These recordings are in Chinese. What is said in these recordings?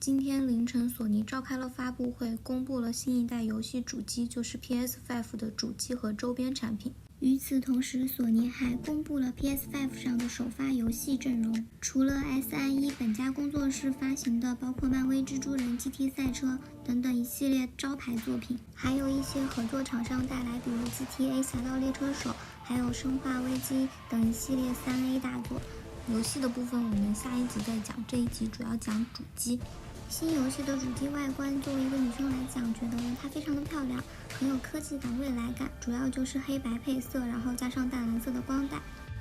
今天凌晨，索尼召开了发布会，公布了新一代游戏主机，就是 PS5 的主机和周边产品。与此同时，索尼还公布了 PS5 上的首发游戏阵容，除了 SIE 本家工作室发行的包括漫威蜘蛛人、GT 赛车等等一系列招牌作品，还有一些合作厂商带来，比如 GTA 侠盗猎车手，还有生化危机等一系列 3A 大作。游戏的部分我们下一集再讲，这一集主要讲主机。新游戏的主机外观，作为一个女生来讲，觉得它非常的漂亮，很有科技感、未来感，主要就是黑白配色，然后加上淡蓝色的光带。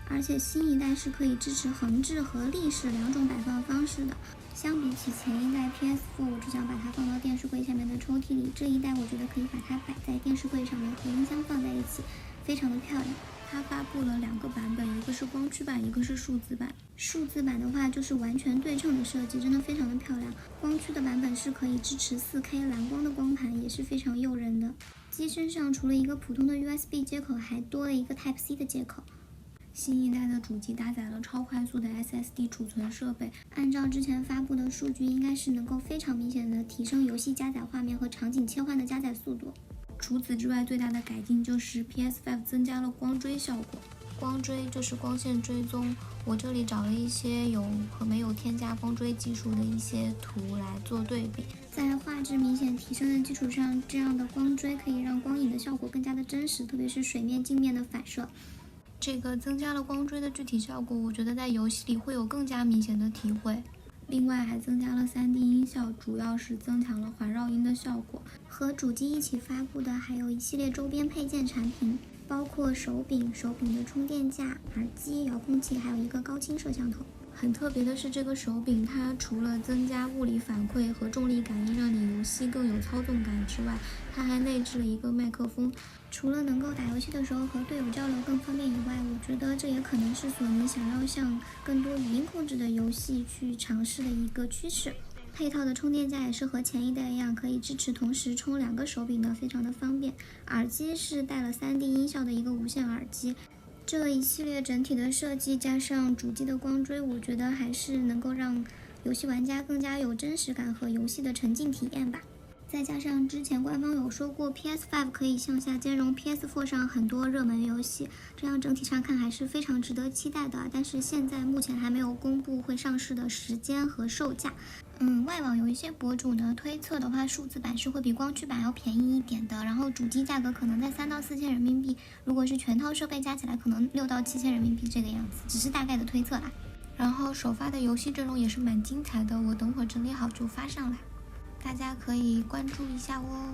而且新一代是可以支持横置和立式两种摆放方式的。相比起前一代 PS4， 我只想把它放到电视柜下面的抽屉里，这一代我觉得可以把它摆在电视柜上面，和音箱放在一起，非常的漂亮。它发布了2个版本，一个是光驱版，一个是数字版。数字版的话就是完全对称的设计，真的非常的漂亮。光驱的版本是可以支持 4K 蓝光的光盘，也是非常诱人的。机身上除了一个普通的 USB 接口，还多了一个 Type-C 的接口。新一代的主机搭载了超快速的 SSD 储存设备，按照之前发布的数据，应该是能够非常明显的提升游戏加载画面和场景切换的加载速度。除此之外，最大的改进就是 PS5 增加了光追效果。光追就是光线追踪，我这里找了一些有和没有添加光追技术的一些图来做对比。在画质明显提升的基础上，这样的光追可以让光影的效果更加的真实，特别是水面镜面的反射。这个增加了光追的具体效果，我觉得在游戏里会有更加明显的体会。另外还增加了 3D 音效，主要是增强了环绕音的效果。和主机一起发布的还有一系列周边配件产品，包括手柄的充电架、耳机、遥控器，还有一个高清摄像头。很特别的是，这个手柄它除了增加物理反馈和重力感应，让你游戏更有操纵感之外，它还内置了一个麦克风。除了能够打游戏的时候和队友交流更方便以外，我觉得这也可能是索尼想要向更多语音控制的游戏去尝试的一个趋势。配套的充电架也是和前一代一样，可以支持同时充2个手柄的，非常的方便。耳机是带了 3D 音效的一个无线耳机。这一系列整体的设计加上主机的光追，我觉得还是能够让游戏玩家更加有真实感和游戏的沉浸体验吧。再加上之前官方有说过 PS5 可以向下兼容 PS4 上很多热门游戏，这样整体上看还是非常值得期待的。但是现在目前还没有公布会上市的时间和售价。外网有一些博主呢推测的话，数字版是会比光驱版要便宜一点的，然后主机价格可能在3到4千人民币，如果是全套设备加起来可能6到7千人民币这个样子，只是大概的推测啦。然后首发的游戏阵容也是蛮精彩的，我等会儿整理好就发上来，大家可以关注一下哦。